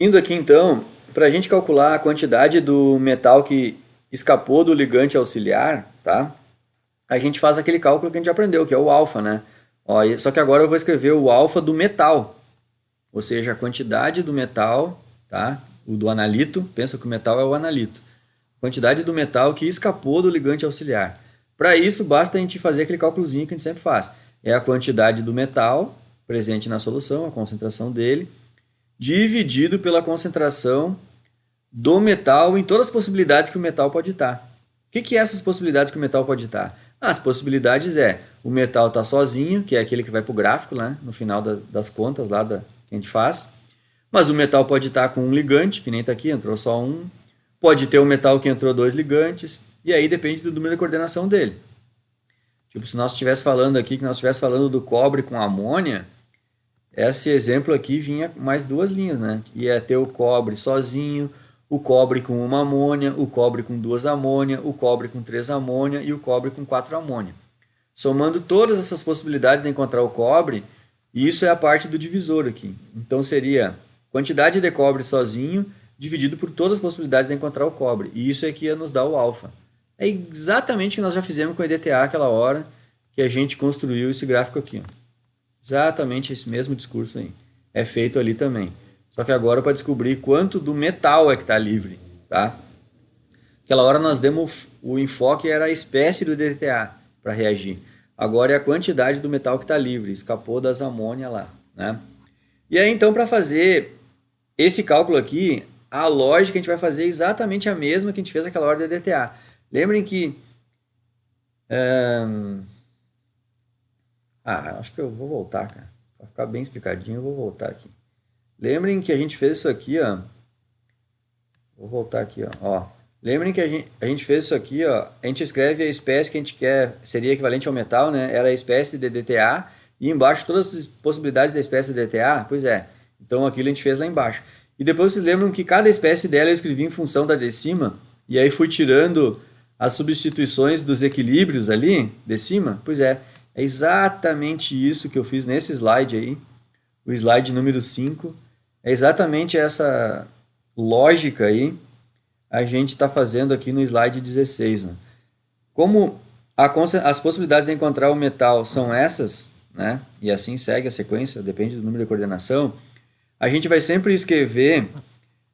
Indo aqui então, para a gente calcular a quantidade do metal que escapou do ligante auxiliar, tá? A gente faz aquele cálculo que a gente aprendeu, que é o alfa, né? Ó, só que agora eu vou escrever o alfa do metal, ou seja, a quantidade do metal, tá? O do analito, pensa que o metal é o analito. Quantidade do metal que escapou do ligante auxiliar. Para isso, basta a gente fazer aquele cálculozinho que a gente sempre faz. É a quantidade do metal presente na solução, a concentração dele, dividido pela concentração do metal em todas as possibilidades que o metal pode estar. O que é essas possibilidades que o metal pode estar? As possibilidades é o metal estar sozinho, que é aquele que vai para o gráfico, né, no final das contas lá que a gente faz. Mas o metal pode estar com um ligante, que nem está aqui, entrou só um. Pode ter um metal que entrou dois ligantes. E aí depende do número de coordenação dele. Tipo, se nós estivéssemos falando aqui, que nós estivéssemos falando do cobre com amônia, esse exemplo aqui vinha mais duas linhas, né? Ia ter o cobre sozinho, o cobre com uma amônia, o cobre com duas amônia, o cobre com três amônia e o cobre com quatro amônia. Somando todas essas possibilidades de encontrar o cobre, isso é a parte do divisor aqui. Então seria quantidade de cobre sozinho dividido por todas as possibilidades de encontrar o cobre. E isso é que ia nos dar o alfa. É exatamente o que nós já fizemos com o EDTA aquela hora que a gente construiu esse gráfico aqui. Exatamente esse mesmo discurso aí. É feito ali também. Só que agora para descobrir quanto do metal é que está livre, tá? Aquela hora nós demos o enfoque era a espécie do DTA para reagir. Agora é a quantidade do metal que está livre, escapou das amônia lá, né? E aí então para fazer esse cálculo aqui, a lógica a gente vai fazer exatamente a mesma que a gente fez aquela hora do DTA. Lembrem que acho que eu vou voltar, cara. Para ficar bem explicadinho, eu vou voltar aqui. Lembrem que a gente fez isso aqui, ó. Vou voltar aqui, ó. Lembrem que a gente fez isso aqui, ó. A gente escreve a espécie que a gente quer, seria equivalente ao metal, né? Era a espécie de DTA. E embaixo todas as possibilidades da espécie de DTA. Pois é. Então aquilo a gente fez lá embaixo. E depois vocês lembram que cada espécie dela eu escrevi em função da de cima. E aí fui tirando as substituições dos equilíbrios ali, de cima. Pois é. É exatamente isso que eu fiz nesse slide aí. O slide número 5. É exatamente essa lógica aí a gente está fazendo aqui no slide 16. Né? Como as possibilidades de encontrar o metal são essas, né? E assim segue a sequência, depende do número de coordenação, a gente vai sempre escrever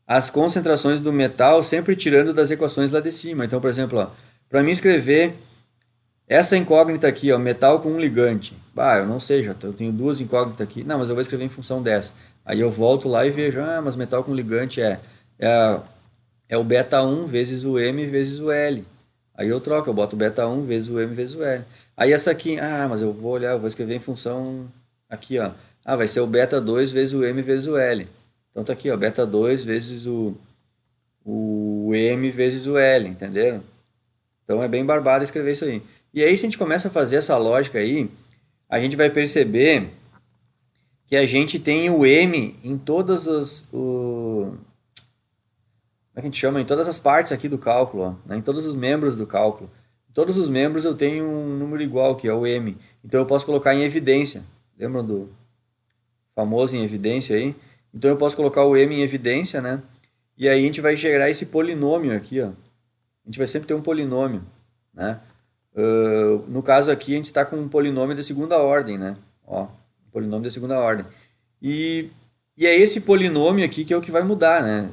as concentrações do metal sempre tirando das equações lá de cima. Então, por exemplo, para mim escrever essa incógnita aqui, ó, metal com um ligante. Eu não sei, eu tenho duas incógnitas aqui. Não, mas eu vou escrever em função dessa. Aí eu volto lá e vejo, mas metal com ligante é, é o beta 1 vezes o M vezes o L. Aí eu troco, eu boto beta 1 vezes o M vezes o L. Aí essa aqui, mas eu vou olhar, eu vou escrever em função aqui, ó. Vai ser o beta 2 vezes o M vezes o L. Então tá aqui, ó, beta 2 vezes o M vezes o L, entenderam? Então é bem barbado escrever isso aí. E aí, se a gente começa a fazer essa lógica aí, a gente vai perceber que a gente tem o M em todas as. Como é que a gente chama? Em todas as partes aqui do cálculo, ó, né? Em todos os membros do cálculo. Em todos os membros eu tenho um número igual, que é o M. Então eu posso colocar em evidência. Lembram do famoso em evidência aí? Então eu posso colocar o M em evidência, né? E aí a gente vai gerar esse polinômio aqui, ó. A gente vai sempre ter um polinômio, né? No caso aqui, a gente está com um polinômio de segunda ordem, né? Ó, um polinômio de segunda ordem. E é esse polinômio aqui que é o que vai mudar, né?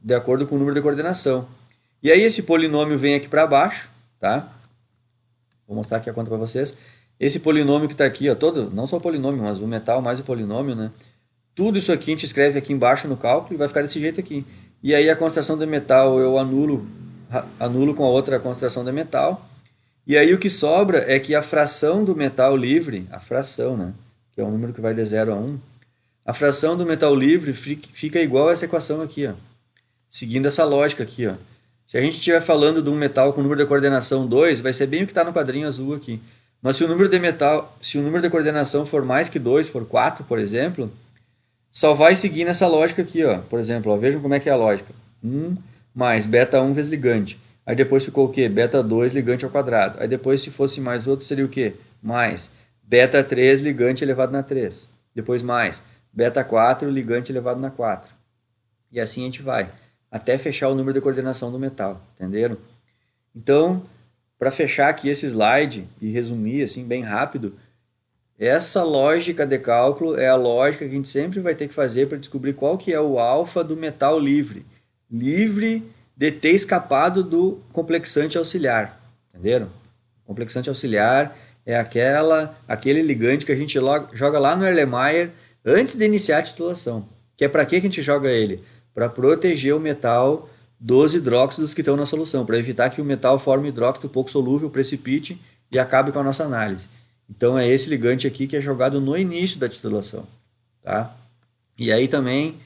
De acordo com o número de coordenação. E aí esse polinômio vem aqui para baixo, tá? Vou mostrar aqui a conta para vocês. Esse polinômio que está aqui, ó, não só o polinômio, mas o metal mais o polinômio, né? Tudo isso aqui a gente escreve aqui embaixo no cálculo e vai ficar desse jeito aqui. E aí a concentração de metal eu anulo com a outra concentração de metal. E aí o que sobra é que a fração do metal livre, a fração, né, que é um número que vai de 0 a 1, a fração do metal livre fica igual a essa equação aqui, ó, seguindo essa lógica aqui. Ó. Se a gente estiver falando de um metal com número de coordenação 2, vai ser bem o que está no quadrinho azul aqui. Mas se o número de coordenação for mais que 2, for 4, por exemplo, só vai seguir nessa lógica aqui. Ó. Por exemplo, vejam como é que é a lógica. 1 mais beta 1 vezes ligante. Aí depois ficou o quê? Beta 2 ligante ao quadrado. Aí depois, se fosse mais outro, seria o quê? Mais beta 3 ligante elevado na 3. Depois mais beta 4 ligante elevado na 4. E assim a gente vai, até fechar o número de coordenação do metal, entenderam? Então, para fechar aqui esse slide e resumir assim bem rápido, essa lógica de cálculo é a lógica que a gente sempre vai ter que fazer para descobrir qual que é o alfa do metal livre. Livre de ter escapado do complexante auxiliar. Entenderam? O complexante auxiliar é aquele ligante que a gente joga lá no Erlenmeyer antes de iniciar a titulação. Que é para que a gente joga ele? Para proteger o metal dos hidróxidos que estão na solução, para evitar que o metal forme hidróxido pouco solúvel, precipite e acabe com a nossa análise. Então é esse ligante aqui que é jogado no início da titulação, tá? E aí também,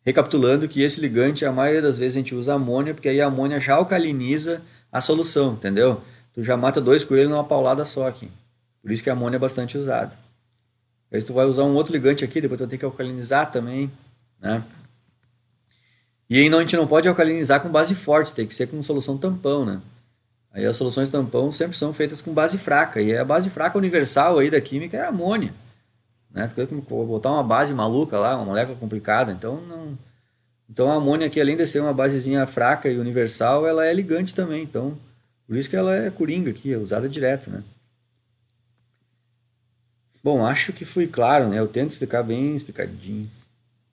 recapitulando que esse ligante, a maioria das vezes a gente usa amônia, porque aí a amônia já alcaliniza a solução, entendeu? Tu já mata 2 coelhos numa paulada só aqui. Por isso que a amônia é bastante usada. Aí tu vai usar um outro ligante aqui, depois tu vai ter que alcalinizar também, né? E aí a gente não pode alcalinizar com base forte, tem que ser com solução tampão, né? Aí as soluções tampão sempre são feitas com base fraca, e a base fraca universal aí da química é a amônia, né? Tu quer botar uma base maluca lá, uma molécula complicada, então não. Então a amônia aqui, além de ser uma basezinha fraca e universal, ela é ligante também, então por isso que ela é coringa aqui, é usada direto, né? Bom, acho que fui claro, né? Eu tento explicar bem explicadinho,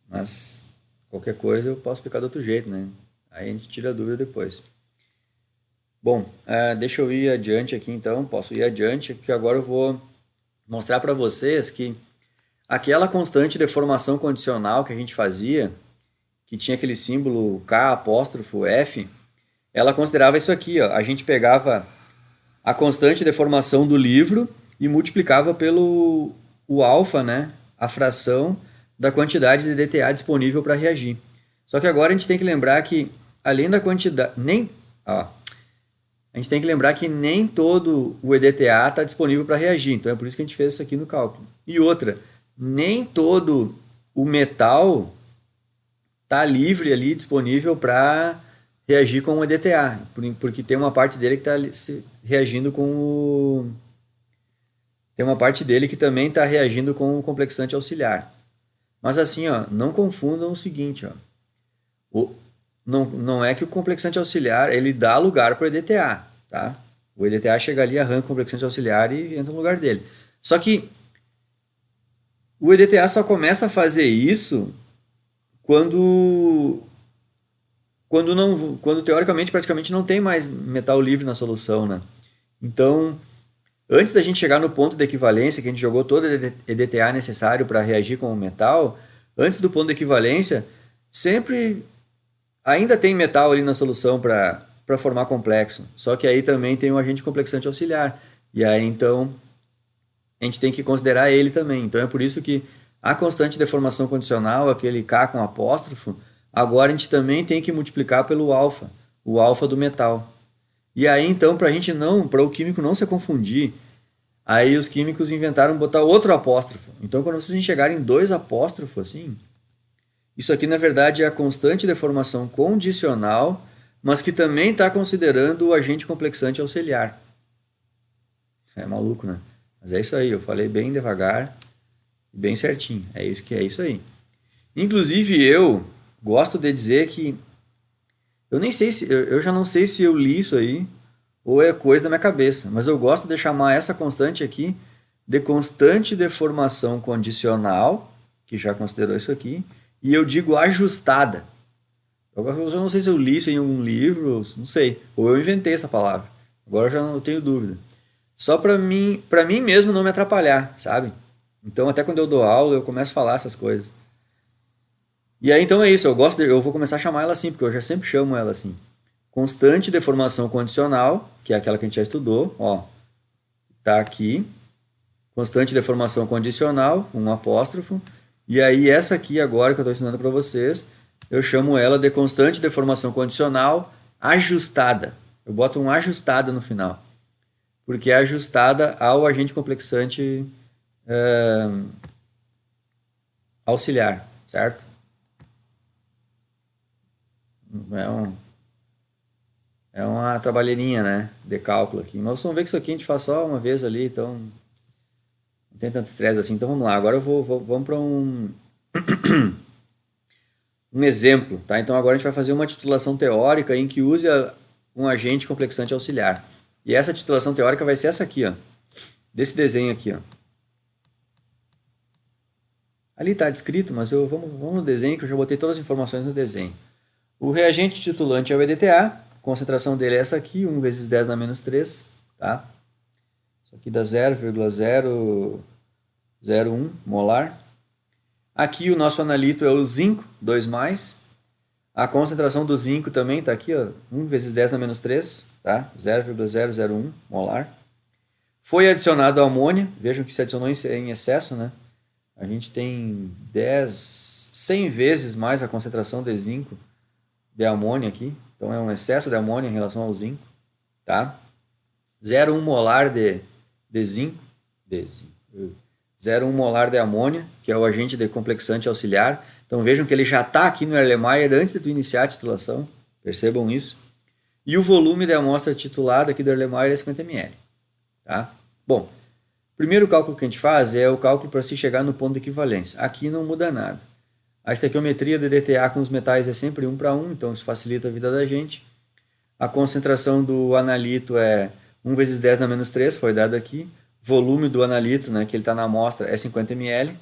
mas qualquer coisa eu posso explicar de outro jeito, né? Aí a gente tira a dúvida depois. Bom, deixa eu ir adiante aqui então, posso ir adiante, que agora eu vou mostrar para vocês que aquela constante de formação condicional que a gente fazia, que tinha aquele símbolo K apóstrofo F, ela considerava isso aqui, ó. A gente pegava a constante de formação do livro e multiplicava pelo o alfa, né? A fração da quantidade de DTA disponível para reagir. Só que agora a gente tem que lembrar que, além da quantidade, a gente tem que lembrar que nem todo o EDTA está disponível para reagir, então é por isso que a gente fez isso aqui no cálculo. E outra, nem todo o metal está livre ali, disponível para reagir com o EDTA, porque tem uma parte dele que está reagindo com o... Tem uma parte dele que também está reagindo com o complexante auxiliar. Mas assim, ó, não confundam o seguinte, ó. Não é que o complexante auxiliar ele dá lugar para o EDTA, tá? O EDTA chega ali, arranca o complexante auxiliar e entra no lugar dele. Só que o EDTA só começa a fazer isso quando teoricamente praticamente não tem mais metal livre na solução, né? Então, antes da gente chegar no ponto de equivalência, que a gente jogou todo o EDTA necessário para reagir com o metal, antes do ponto de equivalência, sempre ainda tem metal ali na solução para formar complexo. Só que aí também tem um agente complexante auxiliar. E aí então a gente tem que considerar ele também. Então é por isso que a constante de formação condicional, aquele K com apóstrofo, agora a gente também tem que multiplicar pelo alfa, o alfa do metal. E aí então, para o químico não se confundir, aí os químicos inventaram botar outro apóstrofo. Então quando vocês enxergarem 2 apóstrofos assim, isso aqui na verdade é a constante de formação condicional, mas que também está considerando o agente complexante auxiliar. É maluco, né? Mas é isso aí, eu falei bem devagar, bem certinho. É isso aí. Inclusive eu gosto de dizer que eu já não sei se eu li isso aí ou é coisa da minha cabeça, mas eu gosto de chamar essa constante aqui de constante de formação condicional, que já considerou isso aqui, e eu digo ajustada. Eu não sei se eu li isso em algum livro, não sei, ou eu inventei essa palavra. Agora eu já não tenho dúvida. Só para mim mesmo não me atrapalhar, sabe? Então até quando eu dou aula eu começo a falar essas coisas. E aí então é isso, eu vou começar a chamar ela assim, porque eu já sempre chamo ela assim. Constante de formação condicional, que é aquela que a gente já estudou, ó, tá aqui. Constante de formação condicional, um apóstrofo. E aí essa aqui agora que eu estou ensinando para vocês, eu chamo ela de constante de formação condicional ajustada. Eu boto um ajustada no final, porque é ajustada ao agente complexante auxiliar, certo? É uma trabalheirinha, né, de cálculo aqui. Mas vocês vão ver que isso aqui a gente faz só uma vez ali, então não tem tanto estresse assim. Então vamos lá, agora vamos para um exemplo, tá? Então agora a gente vai fazer uma titulação teórica em que use um agente complexante auxiliar. E essa titulação teórica vai ser essa aqui, ó, desse desenho aqui, ó. Ali está descrito, mas vamos no desenho que eu já botei todas as informações no desenho. O reagente titulante é o EDTA, a concentração dele é essa aqui, 1 vezes 10 na menos 3, tá? Isso aqui dá 0,001 molar. Aqui o nosso analito é o zinco, 2+. A concentração do zinco também está aqui, ó, 1 vezes 10 na menos 3, tá? 0,001 molar. Foi adicionado a amônia, vejam que se adicionou em excesso, né? A gente tem 100 vezes mais a concentração de zinco de amônia aqui. Então é um excesso de amônia em relação ao zinco, tá? 0,1 molar de zinco. 0,1 molar de amônia, que é o agente de complexante auxiliar. Então vejam que ele já está aqui no Erlenmeyer antes de tu iniciar a titulação. Percebam isso. E o volume da amostra titulada aqui do Erlenmeyer é 50 ml. Tá? Bom, o primeiro cálculo que a gente faz é o cálculo para se chegar no ponto de equivalência. Aqui não muda nada. A estequiometria de DTA com os metais é sempre 1:1, então isso facilita a vida da gente. A concentração do analito é 1 vezes 10 na menos 3, foi dado aqui. Volume do analito, né, que ele está na amostra, é 50 ml.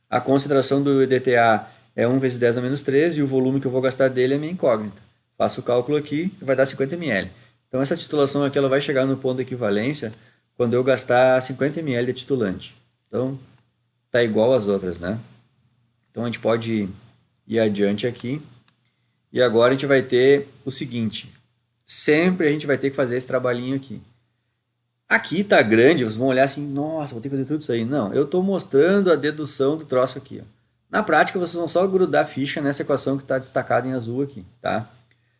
A concentração do EDTA é 1 vezes 10 na menos 3 e o volume que eu vou gastar dele é minha incógnita. Faço o cálculo aqui e vai dar 50 ml. Então essa titulação aqui ela vai chegar no ponto de equivalência quando eu gastar 50 ml de titulante. Então está igual às outras, né? Então a gente pode ir adiante aqui. E agora a gente vai ter o seguinte. Sempre a gente vai ter que fazer esse trabalhinho aqui. Aqui está grande, vocês vão olhar assim, nossa, vou ter que fazer tudo isso aí. Não, eu estou mostrando a dedução do troço aqui. Ó. Na prática, vocês vão só grudar a ficha nessa equação que está destacada em azul aqui, tá?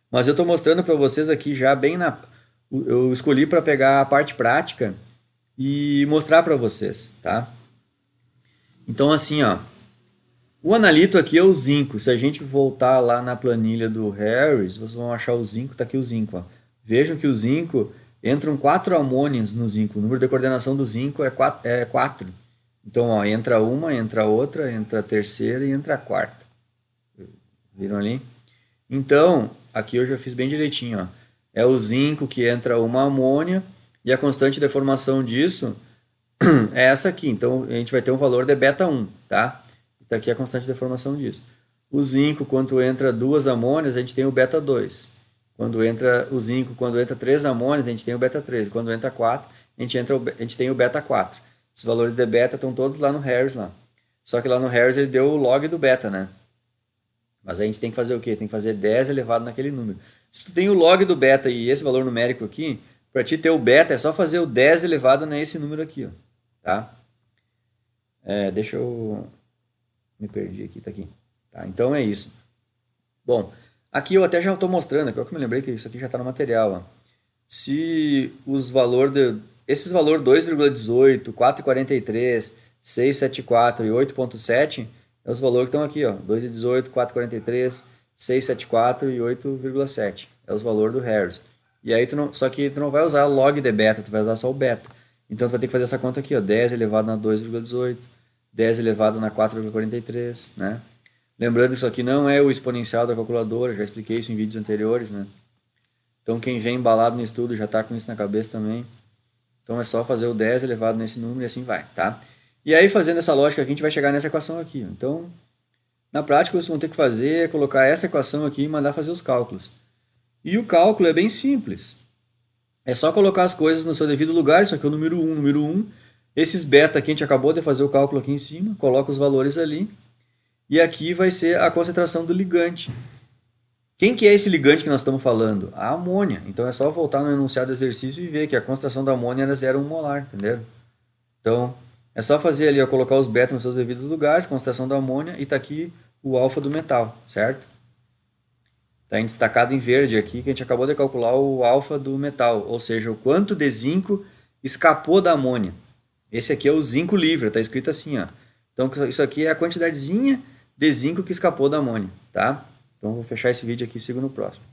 Mas eu estou mostrando para vocês aqui já bem na... Eu escolhi para pegar a parte prática e mostrar para vocês, tá? Então, assim, ó, o analito aqui é o zinco. Se a gente voltar lá na planilha do Harris, vocês vão achar o zinco, está aqui o zinco, ó. Vejam que o zinco... Entram 4 amônias no zinco. O número de coordenação do zinco é 4. Então, ó, entra uma, entra outra, entra a terceira e entra a quarta. Viram ali? Então, aqui eu já fiz bem direitinho. Ó. É o zinco que entra uma amônia e a constante de formação disso é essa aqui. Então, a gente vai ter um valor de beta 1, tá? Está aqui a constante de formação disso. O zinco, quando entra 2 amônias, a gente tem o beta 2. Quando entra o zinco, quando entra 3 amônios, a gente tem o beta 3. Quando entra 4, a gente tem o beta 4. Os valores de beta estão todos lá no Harris. Lá. Só que lá no Harris ele deu o log do beta, né? Mas a gente tem que fazer o quê? Tem que fazer 10 elevado naquele número. Se tu tem o log do beta e esse valor numérico aqui, para ti ter o beta é só fazer o 10 elevado nesse número aqui. Ó, tá? Deixa eu... Me perdi aqui, tá aqui. Tá, então é isso. Bom... Aqui eu até já estou mostrando, aqui eu me lembrei que isso aqui já está no material. Ó. Se os valores esses valores 2,18, 4,43, 6,74 e 8,7 é os valores que estão aqui, ó, 2,18, 4,43, 6,74 e 8,7 é os valores do Harris. E aí só que tu não vai usar log de beta, tu vai usar só o beta. Então tu vai ter que fazer essa conta aqui, ó, 10 elevado na 2,18, 10 elevado na 4,43, né? Lembrando que isso aqui não é o exponencial da calculadora, já expliquei isso em vídeos anteriores, né? Então quem vem embalado no estudo já está com isso na cabeça também. Então é só fazer o 10 elevado nesse número e assim vai, tá? E aí fazendo essa lógica aqui, a gente vai chegar nessa equação aqui. Ó. Então, na prática, vocês vão ter que fazer é colocar essa equação aqui e mandar fazer os cálculos. E o cálculo é bem simples. É só colocar as coisas no seu devido lugar, isso aqui é o número 1, número 1. Esses beta aqui, a gente acabou de fazer o cálculo aqui em cima, coloca os valores ali. E aqui vai ser a concentração do ligante. Quem que é esse ligante que nós estamos falando? A amônia. Então é só voltar no enunciado do exercício e ver que a concentração da amônia era 0,1 molar, entendeu? Então é só fazer ali, ó, colocar os beta nos seus devidos lugares, concentração da amônia, e está aqui o alfa do metal, certo? Está destacado em verde aqui que a gente acabou de calcular o alfa do metal, ou seja, o quanto de zinco escapou da amônia. Esse aqui é o zinco livre, está escrito assim, ó. Então isso aqui é a quantidadezinha de zinco que escapou da amônia, tá? Então vou fechar esse vídeo aqui e sigo no próximo.